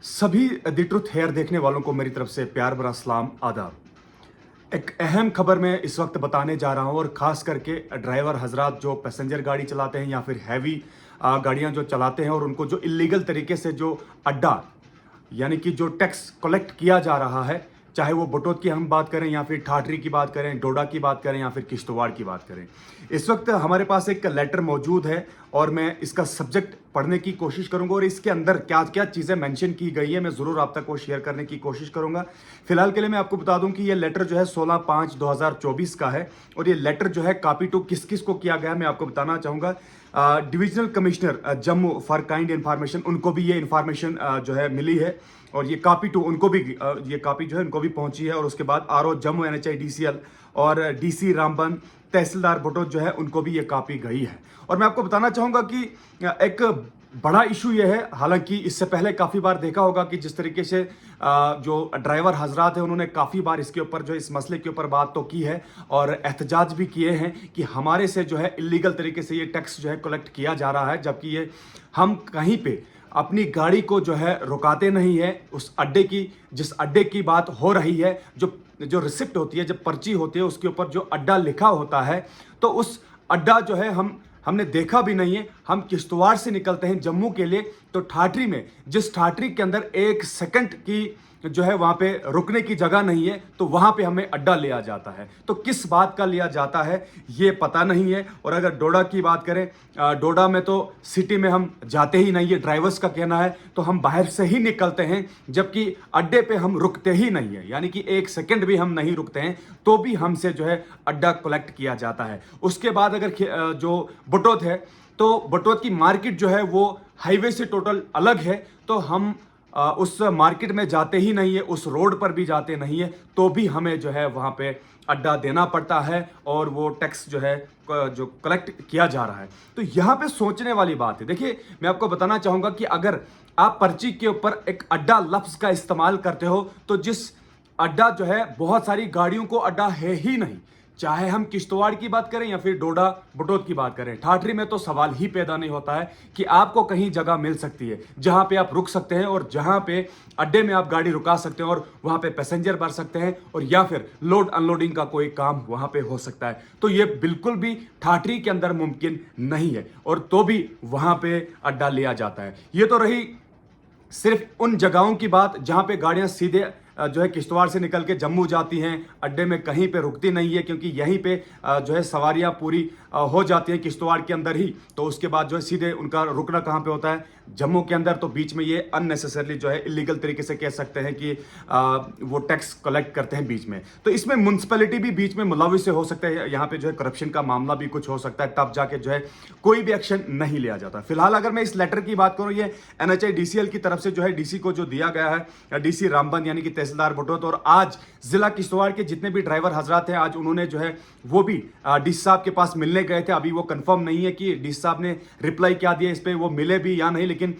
सभी the truth hair देखने वालों को मेरी तरफ से प्यार भरा सलाम आदाब। एक अहम खबर मैं इस वक्त बताने जा रहा हूं और ख़ास करके ड्राइवर हजरात जो पैसेंजर गाड़ी चलाते हैं या फिर हैवी गाड़ियां जो चलाते हैं और उनको जो इलीगल तरीके से जो अड्डा यानी कि जो टैक्स कलेक्ट किया जा रहा है, चाहे वो बटोत की हम बात करें या फिर ठाठरी की बात करें, डोडा की बात करें या फिर किश्तवाड़ की बात करें। इस वक्त हमारे पास एक लेटर मौजूद है और मैं इसका सब्जेक्ट पढ़ने की कोशिश करूंगा और इसके अंदर क्या क्या चीज़ें मेंशन की गई है मैं ज़रूर आप तक को शेयर करने की कोशिश करूंगा। फिलहाल के लिए मैं आपको बता दूं कि ये लेटर जो है 16/5/2024 का है और ये लेटर जो है कॉपी टू किस किस को किया गया मैं आपको बताना चाहूँगा। Divisional commissioner Jammu for kind information, उनको भी ये इन्फॉर्मेशन जो है मिली है और ये कॉपी टू उनको भी ये कॉपी जो है उनको भी पहुंची है। और उसके बाद आरओ जम्मू NHIDCL और DC रामबन तहसीलदार बटोत जो है उनको भी ये कॉपी गई है। और मैं आपको बताना चाहूँगा कि एक बड़ा इशू ये है, हालांकि इससे पहले काफ़ी बार देखा होगा कि जिस तरीके से जो ड्राइवर हजरात हैं उन्होंने काफ़ी बार इसके ऊपर जो इस मसले के ऊपर बात तो की है और एहतजाज भी किए हैं कि हमारे से जो है इलीगल तरीके से ये टैक्स जो है कलेक्ट किया जा रहा है, जबकि ये हम कहीं पे अपनी गाड़ी को जो है रुकाते नहीं है। उस अड्डे की जिस अड्डे की बात हो रही है, जो जो रिसिप्ट होती है, जब पर्ची होती है उसके ऊपर जो अड्डा लिखा होता है, तो उस अड्डा जो है हमने देखा भी नहीं है। हम किश्तवाड़ से निकलते हैं जम्मू के लिए, तो ठाठरी में जिस ठाठरी के अंदर 1 सेकंड की जो है वहां पे रुकने की जगह नहीं है, तो वहां पे हमें अड्डा लिया जाता है। तो किस बात का लिया जाता है ये पता नहीं है। और अगर डोडा की बात करें, डोडा में तो सिटी में हम जाते ही नहीं है, ड्राइवर्स का कहना है, तो हम बाहर से ही निकलते हैं, जबकि अड्डे पे हम रुकते ही नहीं है, यानी कि 1 सेकंड भी हम नहीं रुकते हैं, तो भी हमसे जो है अड्डा कलेक्ट किया जाता है। उसके बाद अगर जो बटोत है, तो बटोत की मार्केट जो है वो हाईवे से टोटल अलग है, तो हम उस मार्केट में जाते ही नहीं है, उस रोड पर भी जाते नहीं है, तो भी हमें जो है वहाँ पे अड्डा देना पड़ता है और वो टैक्स जो है जो कलेक्ट किया जा रहा है। तो यहाँ पे सोचने वाली बात है। देखिए, मैं आपको बताना चाहूँगा कि अगर आप पर्ची के ऊपर एक अड्डा लफ्ज़ का इस्तेमाल करते हो, तो जिस अड्डा जो है बहुत सारी गाड़ियों को अड्डा है ही नहीं, चाहे हम किश्तवाड़ की बात करें या फिर डोडा बटोत की बात करें। ठाठरी में तो सवाल ही पैदा नहीं होता है कि आपको कहीं जगह मिल सकती है जहां पे आप रुक सकते हैं और जहां पे अड्डे में आप गाड़ी रुका सकते हैं और वहां पे पैसेंजर भर सकते हैं और या फिर लोड अनलोडिंग का कोई काम वहां पे हो सकता है। तो ये बिल्कुल भी ठाठरी के अंदर मुमकिन नहीं है और तो भी वहां पे अड्डा लिया जाता है। ये तो रही सिर्फ उन जगहों की बात जहां पे गाड़ियां सीधे जो है किश्तवाड़ से निकल के जम्मू जाती हैं, अड्डे में कहीं पे रुकती नहीं है, क्योंकि यहीं पे जो है सवारियां पूरी हो जाती हैं किश्तवाड़ के अंदर ही। तो उसके बाद जो है सीधे उनका रुकना कहाँ पे होता है, जम्मू के अंदर। तो बीच में ये अननेसेसरली जो है इलीगल तरीके से कह सकते हैं कि वो टैक्स कलेक्ट करते हैं बीच में। तो इसमें म्यूनसिपैलिटी भी बीच में मुलविस से हो सकता है, यहाँ पे जो है करप्शन का मामला भी कुछ हो सकता है, तब जाके जो है कोई भी एक्शन नहीं लिया जाता। फिलहाल अगर मैं इस लेटर की बात करूँ, ये NHIDCL की तरफ से जो है DC को जो दिया गया है, DC रामबन यानी कि तहसीलदार बटोत, और आज जिला किश्तवाड़ के जितने भी ड्राइवर हजरात हैं, आज उन्होंने जो है वो भी DC साहब के पास मिलने गए थे। अभी वो कंफर्म नहीं है कि DC साहब ने रिप्लाई क्या दिया इस पे, वो मिले भी या नहीं, लेकिन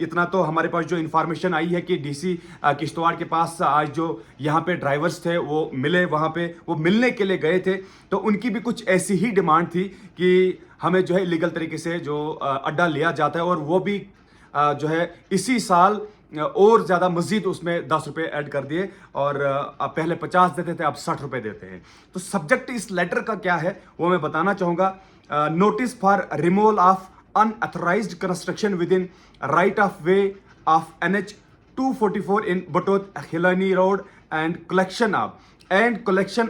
इतना तो हमारे पास जो इन्फॉर्मेशन आई है कि DC किश्तवाड़ के पास आज जो यहाँ पे ड्राइवर्स थे वो मिले, वहाँ पे वो मिलने के लिए गए थे। तो उनकी भी कुछ ऐसी ही डिमांड थी कि हमें जो है इलीगल तरीके से जो अड्डा लिया जाता है, और वो भी जो है इसी साल और ज़्यादा मजीद उसमें 10 रुपये ऐड कर दिए और अब पहले 50 देते थे, अब 60 रुपये देते हैं। तो सब्जेक्ट इस लेटर का क्या है वो मैं बताना चाहूँगा। Notice for removal of unauthorized construction within right of way of NH 244 in Batote Khilani road and collection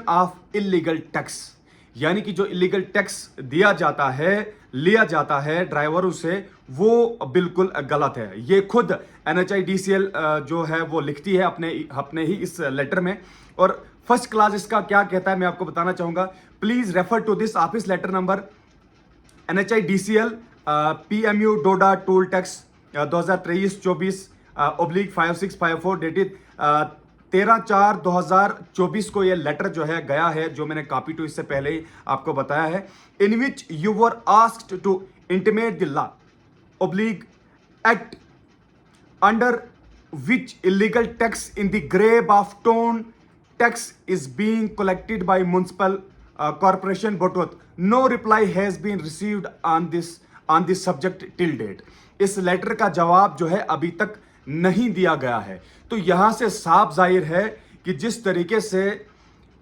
of illegal tax, यानी कि जो इलीगल टैक्स दिया जाता है, लिया जाता है ड्राइवरों से, वो बिल्कुल गलत है। ये खुद NHIDCL जो है वो लिखती है अपने ही इस लेटर में। और फर्स्ट क्लास इसका क्या कहता है मैं आपको बताना चाहूंगा। Please refer to this office letter number NHIDCL PMU Doda toll tax 2023-24/5654 dated 13/4/2024 को ये लेटर जो है गया है, जो मैंने कॉपी टू इससे पहले ही आपको बताया है। In which you were asked to intimate the law oblique act under which illegal tax in the grave of town tax is being collected by municipal corporation Botwat. No reply has been received on this subject till date. इस letter का जवाब जो है अभी तक नहीं दिया गया है। तो यहां से साफ जाहिर है कि जिस तरीके से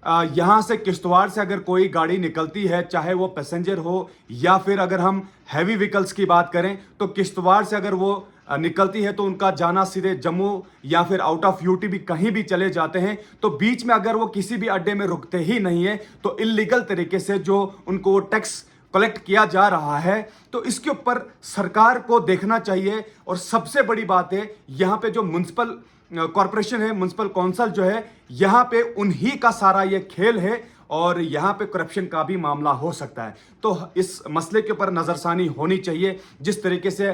यहाँ से किश्तवाड़ से अगर कोई गाड़ी निकलती है, चाहे वो पैसेंजर हो या फिर अगर हम हैवी व्हीकल्स की बात करें, तो किश्तवाड़ से अगर वो निकलती है तो उनका जाना सीधे जम्मू या फिर आउट ऑफ यूटी भी कहीं भी चले जाते हैं। तो बीच में अगर वो किसी भी अड्डे में रुकते ही नहीं है तो इलीगल तरीके से जो उनको टैक्स कलेक्ट किया जा रहा है, तो इसके ऊपर सरकार को देखना चाहिए। और सबसे बड़ी बात है, यहाँ पे जो म्युनिसिपल कॉरपोरेशन है, म्युनिसिपल काउंसिल जो है, यहाँ पे उन्हीं का सारा ये खेल है और यहाँ पे करप्शन का भी मामला हो सकता है। तो इस मसले के ऊपर नजरसानी होनी चाहिए। जिस तरीके से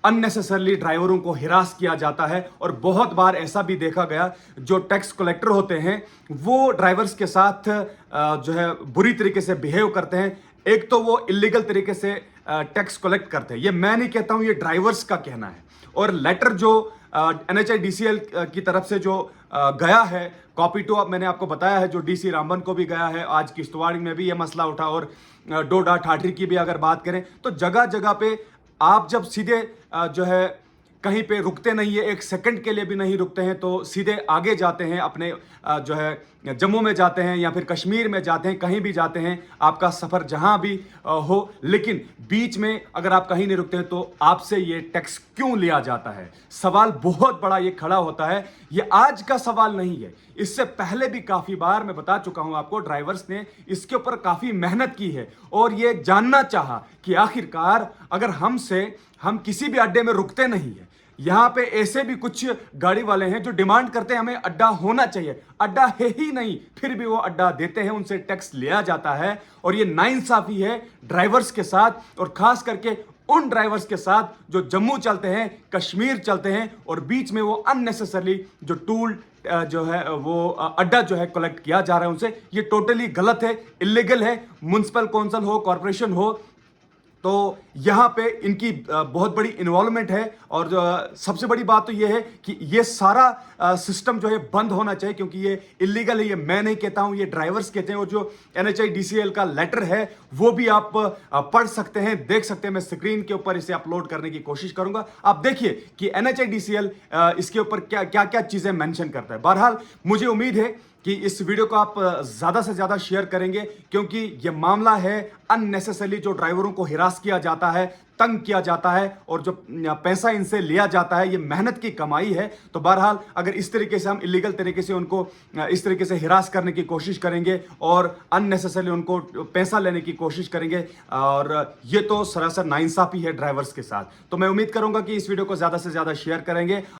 अननेसेसरली ड्राइवरों को हिरास किया जाता है, और बहुत बार ऐसा भी देखा गया जो टैक्स कलेक्टर होते हैं वो ड्राइवर्स के साथ जो है बुरी तरीके से बिहेव करते हैं। एक तो वो इलीगल तरीके से टैक्स कलेक्ट करते हैं, ये मैं नहीं कहता हूं, ये ड्राइवर्स का कहना है। और लेटर जो NHIDCL की तरफ से जो गया है, कॉपी टू, अब मैंने आपको बताया है, जो DC रामबन को भी गया है, आज किश्तवाड़ में भी ये मसला उठा, और डोडा ठाठरी की भी अगर बात करें तो जगह जगह पे आप जब सीधे जो है कहीं पे रुकते नहीं है, एक सेकंड के लिए भी नहीं रुकते हैं, तो सीधे आगे जाते हैं, अपने जो है जम्मू में जाते हैं या फिर कश्मीर में जाते हैं, कहीं भी जाते हैं, आपका सफ़र जहां भी हो। लेकिन बीच में अगर आप कहीं नहीं रुकते हैं तो आपसे ये टैक्स क्यों लिया जाता है? सवाल बहुत बड़ा ये खड़ा होता है। ये आज का सवाल नहीं है, इससे पहले भी काफ़ी बार मैं बता चुका हूं आपको, ड्राइवर्स ने इसके ऊपर काफ़ी मेहनत की है और ये जानना चाहा कि आखिरकार अगर हम किसी भी अड्डे में रुकते नहीं है, यहां पे ऐसे भी कुछ गाड़ी वाले हैं जो डिमांड करते हैं हमें अड्डा होना चाहिए, अड्डा है ही नहीं, फिर भी वो अड्डा देते हैं, उनसे टैक्स लिया जाता है। और ये नाइंसाफी है ड्राइवर्स के साथ, और खास करके उन ड्राइवर्स के साथ जो जम्मू चलते हैं, कश्मीर चलते हैं, और बीच में वो अननेसेसरली जो टूल जो है वो अड्डा जो है कलेक्ट किया जा रहा है उनसे, ये टोटली गलत है, इलीगल है। म्युनिसिपल काउंसिल हो, कॉरपोरेशन हो, तो यहाँ पे इनकी बहुत बड़ी इन्वॉल्वमेंट है। और सबसे बड़ी बात तो ये है कि ये सारा सिस्टम जो है बंद होना चाहिए, क्योंकि ये इलीगल है। ये मैं नहीं कहता हूँ, ये ड्राइवर्स कहते हैं। और जो NHIDCL का लेटर है वो भी आप पढ़ सकते हैं, देख सकते हैं। मैं स्क्रीन के ऊपर इसे अपलोड करने की कोशिश करूंगा, आप देखिए कि NHIDCL इसके ऊपर क्या क्या चीजें मेंशन करता है। बहरहाल मुझे उम्मीद है कि इस वीडियो को आप ज़्यादा से ज़्यादा शेयर करेंगे, क्योंकि यह मामला है अननेसेसरली जो ड्राइवरों को हिरास किया जाता है, तंग किया जाता है, और जो पैसा इनसे लिया जाता है, ये मेहनत की कमाई है। तो बहरहाल अगर इस तरीके से हम इलीगल तरीके से उनको इस तरीके से हिरास करने की कोशिश करेंगे और अननेसेसरली उनको पैसा लेने की कोशिश करेंगे, और ये तो सरासर नाइंसाफी है ड्राइवर्स के साथ। तो मैं उम्मीद करूंगा कि इस वीडियो को ज़्यादा से ज़्यादा शेयर करेंगे।